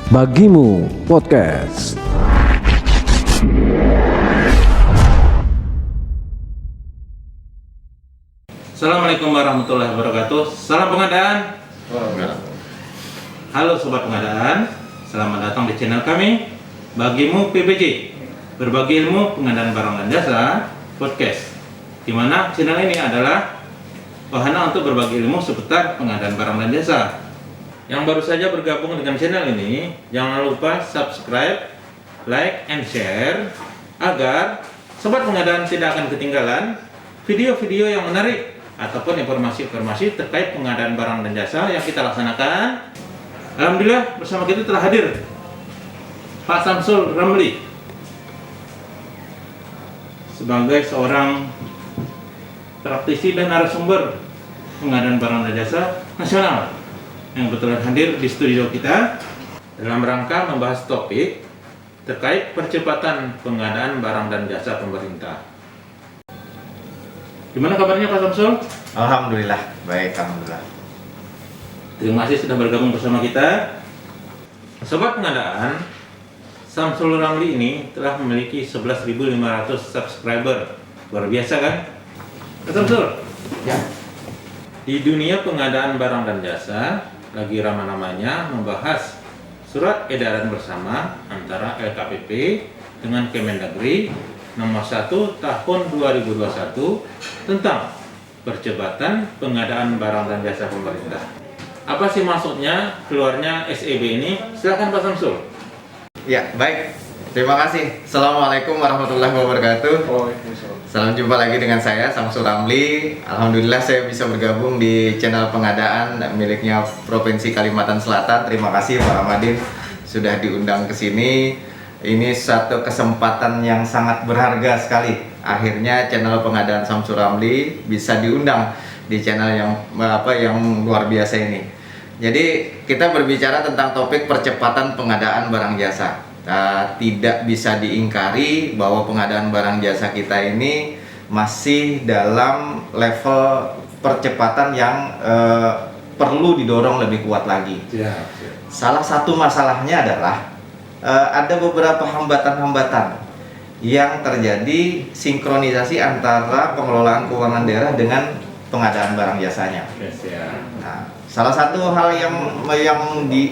Bagimu Podcast. Assalamualaikum warahmatullahi wabarakatuh. Salam pengadaan. Halo sobat pengadaan, selamat datang di channel kami Bagimu PBJ, berbagi ilmu pengadaan barang dan jasa podcast. Di mana channel ini adalah wahana untuk berbagi ilmu seputar pengadaan barang dan jasa. Yang baru saja bergabung dengan channel ini, jangan lupa subscribe, like, and share agar sobat pengadaan tidak akan ketinggalan video-video yang menarik ataupun informasi-informasi terkait pengadaan barang dan jasa yang kita laksanakan. Alhamdulillah bersama kita telah hadir Pak Samsul Ramli sebagai seorang praktisi dan narasumber pengadaan barang dan jasa nasional yang kebetulan hadir di studio kita dalam rangka membahas topik terkait percepatan pengadaan barang dan jasa pemerintah. Gimana kabarnya Pak Samsul? Alhamdulillah, baik, alhamdulillah. Terima kasih sudah bergabung bersama kita. Sobat pengadaan, Samsul Ramli ini telah memiliki 11.500 subscriber. Luar biasa kan? Pak Samsul? Ya. Di dunia pengadaan barang dan jasa, lagi ramai-ramainya membahas surat edaran bersama antara LKPP dengan Kemendagri nomor 1 tahun 2021 tentang percepatan pengadaan barang dan jasa pemerintah. Apa sih maksudnya keluarnya SEB ini? Silakan Pak Samsul. Ya, baik. Terima kasih. Assalamualaikum warahmatullahi wabarakatuh. Salam jumpa lagi dengan saya, Samsul Ramli. Alhamdulillah saya bisa bergabung di channel pengadaan miliknya Provinsi Kalimantan Selatan. Terima kasih Pak Ramadhin sudah diundang ke sini. Ini satu kesempatan yang sangat berharga sekali. Akhirnya channel pengadaan Samsul Ramli bisa diundang di channel yang luar biasa ini. Jadi kita berbicara tentang topik percepatan pengadaan barang jasa. Tidak bisa diingkari bahwa pengadaan barang jasa kita ini masih dalam level percepatan yang perlu didorong lebih kuat lagi. Salah satu masalahnya adalah ada beberapa hambatan-hambatan yang terjadi sinkronisasi antara pengelolaan keuangan daerah dengan pengadaan barang jasanya. Nah, salah satu hal yang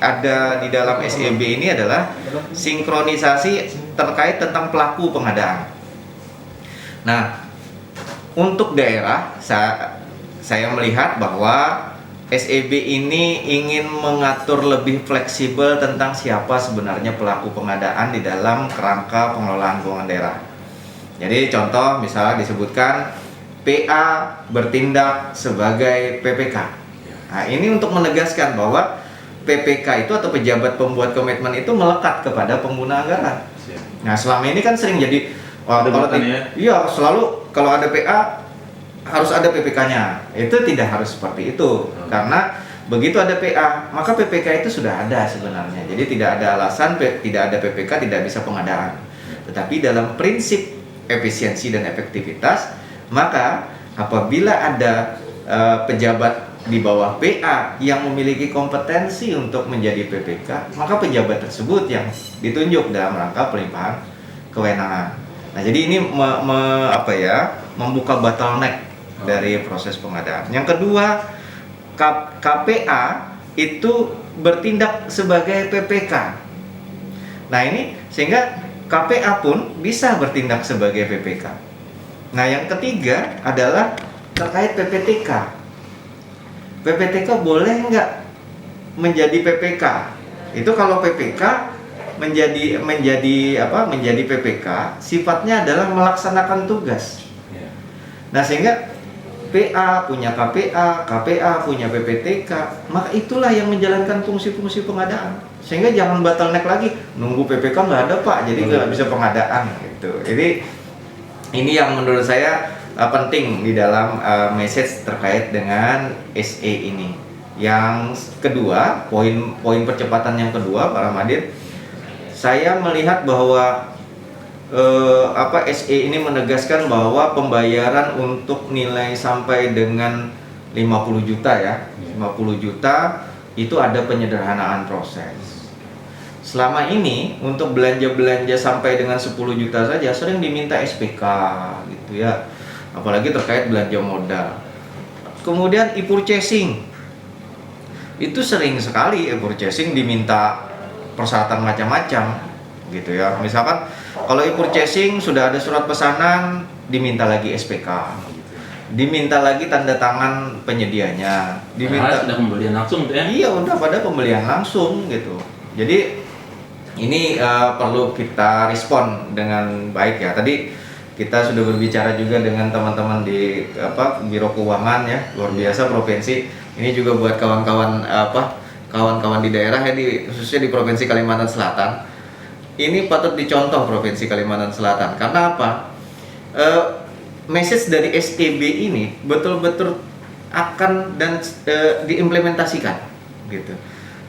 ada di dalam SEB ini adalah sinkronisasi terkait tentang pelaku pengadaan. Nah, untuk daerah saya melihat bahwa SEB ini ingin mengatur lebih fleksibel tentang siapa sebenarnya pelaku pengadaan di dalam kerangka pengelolaan keuangan daerah. Jadi contoh misalnya disebutkan PA bertindak sebagai PPK. Nah, ini untuk menegaskan bahwa PPK itu atau pejabat pembuat komitmen itu melekat kepada pengguna anggaran. Nah, selama ini kan sering jadi selalu kalau ada PA harus ada PPK-nya. Itu tidak harus seperti itu. Karena begitu ada PA, maka PPK itu sudah ada sebenarnya. Jadi tidak ada alasan tidak ada PPK tidak bisa pengadaan. Tetapi dalam prinsip efisiensi dan efektivitas, maka apabila ada pejabat di bawah PA yang memiliki kompetensi untuk menjadi PPK, maka pejabat tersebut yang ditunjuk dalam rangka pelimpahan kewenangan. Nah, jadi ini membuka bottleneck dari proses pengadaan. Yang kedua, KPA itu bertindak sebagai PPK. Nah, ini sehingga KPA pun bisa bertindak sebagai PPK. Nah, yang ketiga adalah terkait PPTK. PPTK boleh nggak menjadi PPK? Itu kalau PPK menjadi PPK, sifatnya adalah melaksanakan tugas. Nah, sehingga PA punya KPA, KPA punya PPTK, maka itulah yang menjalankan fungsi-fungsi pengadaan. Sehingga jangan bottleneck lagi, nunggu PPK nggak ada Pak, jadi nggak bisa pengadaan gitu. Jadi ini yang menurut saya penting di dalam message terkait dengan SE ini. Yang kedua, poin percepatan yang kedua, Pak Ramadhin, saya melihat bahwa SE ini menegaskan bahwa pembayaran untuk nilai sampai dengan 50 juta ya, 50 juta itu ada penyederhanaan proses. selama ini untuk belanja-belanja sampai dengan 10 juta saja sering diminta SPK gitu ya. Apalagi terkait belanja modal. Kemudian e-purchasing. Itu sering sekali e-purchasing diminta persyaratan macam-macam gitu ya. Misalkan kalau e-purchasing sudah ada surat pesanan, diminta lagi SPK. Diminta lagi tanda tangan penyedianya, diminta sudah pembelian langsung tuh ya. Iya, udah pada pembelian langsung gitu. Jadi ini perlu kita respon dengan baik ya. Tadi kita sudah berbicara juga dengan teman-teman di Biro Keuangan ya, luar biasa provinsi. Ini juga buat kawan-kawan kawan-kawan di daerah ya, khususnya di Provinsi Kalimantan Selatan. Ini patut dicontoh Provinsi Kalimantan Selatan. Karena apa? Message dari STB ini betul-betul akan dan diimplementasikan gitu.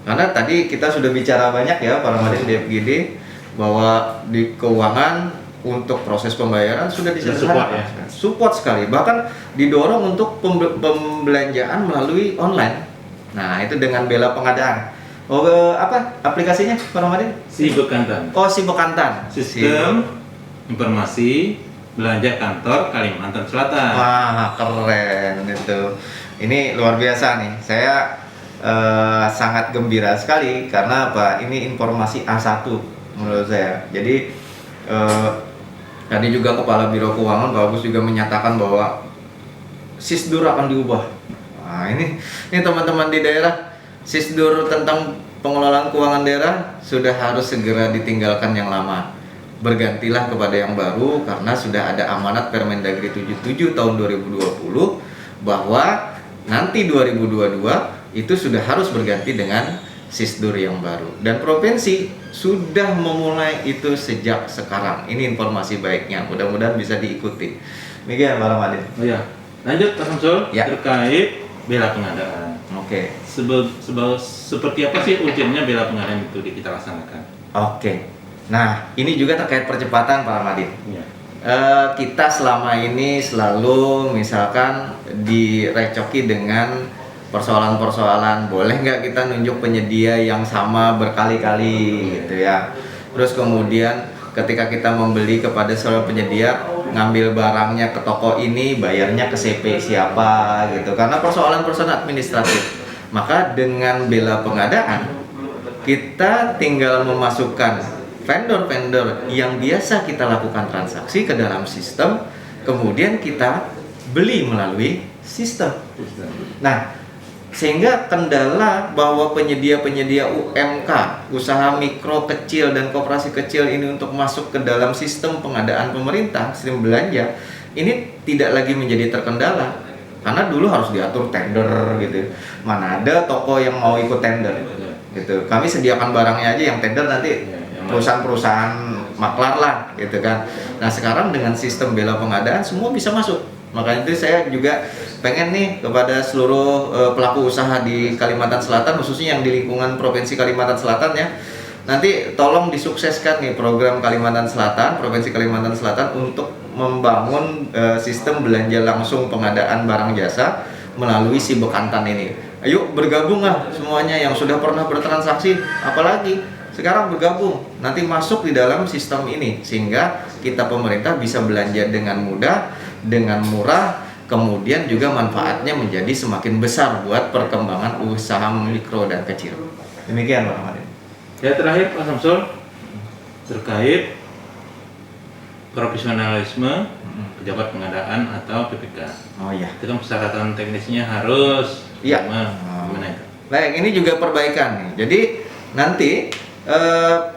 Karena tadi kita sudah bicara banyak ya para Madin di FGD bahwa di keuangan untuk proses pembayaran sudah disederhanakan, support sekali, bahkan didorong untuk pembelanjaan melalui online. Nah itu dengan Bela Pengadaan. Aplikasinya para Madin? Si Bekantan. Oh, si Bekantan. Sistem informasi belanja kantor Kalimantan Selatan. Wah, keren itu. Ini luar biasa nih. Saya sangat gembira sekali karena apa? Ini informasi A1 menurut saya. Jadi tadi juga Kepala Biro Keuangan Pak Agus juga menyatakan bahwa Sisdur akan diubah. Nah, ini teman-teman di daerah, Sisdur tentang pengelolaan keuangan daerah sudah harus segera ditinggalkan yang lama. Bergantilah kepada yang baru karena sudah ada amanat Permendagri 77 tahun 2020 bahwa nanti 2022 itu sudah harus berganti dengan Sisdur yang baru, dan provinsi sudah memulai itu sejak sekarang. Ini informasi baiknya, mudah-mudahan bisa diikuti. Demikian Pak Ramadhin. Oh ya, lanjut Pak Samsul Ya. terkait Bela Pengadaan. Oke. Seperti apa sih urgennya Bela Pengadaan itu kita laksanakan? Oke. Nah, ini juga terkait percepatan Pak Ramadhin. Ya. Kita selama ini selalu misalkan direcoki dengan persoalan-persoalan, boleh nggak kita nunjuk penyedia yang sama berkali-kali gitu ya. Terus kemudian ketika kita membeli kepada seorang penyedia, ngambil barangnya ke toko ini, bayarnya ke CP siapa gitu, karena persoalan-persoalan administratif. Maka dengan Bela Pengadaan kita tinggal memasukkan vendor-vendor yang biasa kita lakukan transaksi ke dalam sistem, kemudian kita beli melalui sistem. Nah, sehingga kendala bahwa penyedia-penyedia UMK, usaha mikro kecil dan koperasi kecil ini untuk masuk ke dalam sistem pengadaan pemerintah, sistem belanja, ini tidak lagi menjadi terkendala. Karena dulu harus diatur tender gitu. Mana ada toko yang mau ikut tender gitu. Kami sediakan barangnya aja, yang tender nanti perusahaan-perusahaan maklar lah gitu kan. Nah sekarang dengan sistem Bela Pengadaan semua bisa masuk. Makanya itu saya juga pengen nih kepada seluruh pelaku usaha di Kalimantan Selatan, khususnya yang di lingkungan Provinsi Kalimantan Selatan ya, nanti tolong disukseskan nih program Kalimantan Selatan, Provinsi Kalimantan Selatan untuk membangun sistem belanja langsung pengadaan barang jasa melalui si Bekantan ini. Ayo bergabung lah semuanya yang sudah pernah bertransaksi, apalagi sekarang bergabung, nanti masuk di dalam sistem ini sehingga kita pemerintah bisa belanja dengan mudah, dengan murah, kemudian juga manfaatnya menjadi semakin besar buat perkembangan usaha mikro dan kecil. Demikian Pak Ramadhin. Ya terakhir Pak Samsul terkait profesionalisme pejabat pengadaan atau PPK. Oh iya. Itu kan persyaratan teknisnya harus Iya. Gimana itu? Baik, ini juga perbaikan nih. Jadi nanti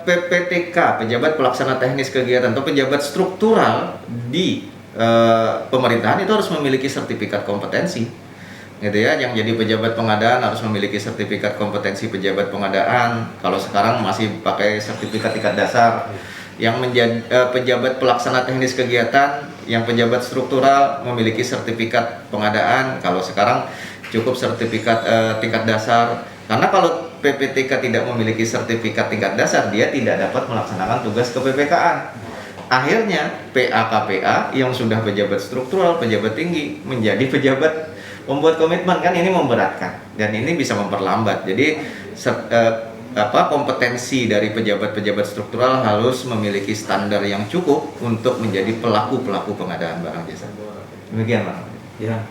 PPTK, pejabat pelaksana teknis kegiatan atau pejabat struktural di pemerintahan itu harus memiliki sertifikat kompetensi, gitu ya. Yang jadi pejabat pengadaan harus memiliki sertifikat kompetensi pejabat pengadaan. Kalau sekarang masih pakai sertifikat tingkat dasar. Yang menjadi pejabat pelaksana teknis kegiatan, yang pejabat struktural memiliki sertifikat pengadaan. Kalau sekarang cukup sertifikat tingkat dasar. Karena kalau PPTK tidak memiliki sertifikat tingkat dasar, dia tidak dapat melaksanakan tugas ke-PPK-an. Akhirnya PA-KPA yang sudah pejabat struktural, pejabat tinggi, menjadi pejabat pembuat komitmen, kan ini memberatkan dan ini bisa memperlambat. Jadi kompetensi dari pejabat-pejabat struktural harus memiliki standar yang cukup untuk menjadi pelaku-pelaku pengadaan barang jasa. Demikian, Bang. Ya.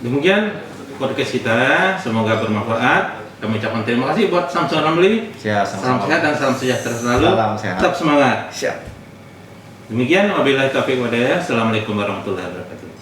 Demikian podcast kita, semoga bermanfaat. Kami ucapkan terima kasih buat Samsul Ramli. Salam sehat dan salam sejahtera selalu. Salam sehat. Tetap semangat. Siap. Demikian wabillahi taufiq wal hidayah. Assalamualaikum warahmatullahi wabarakatuh.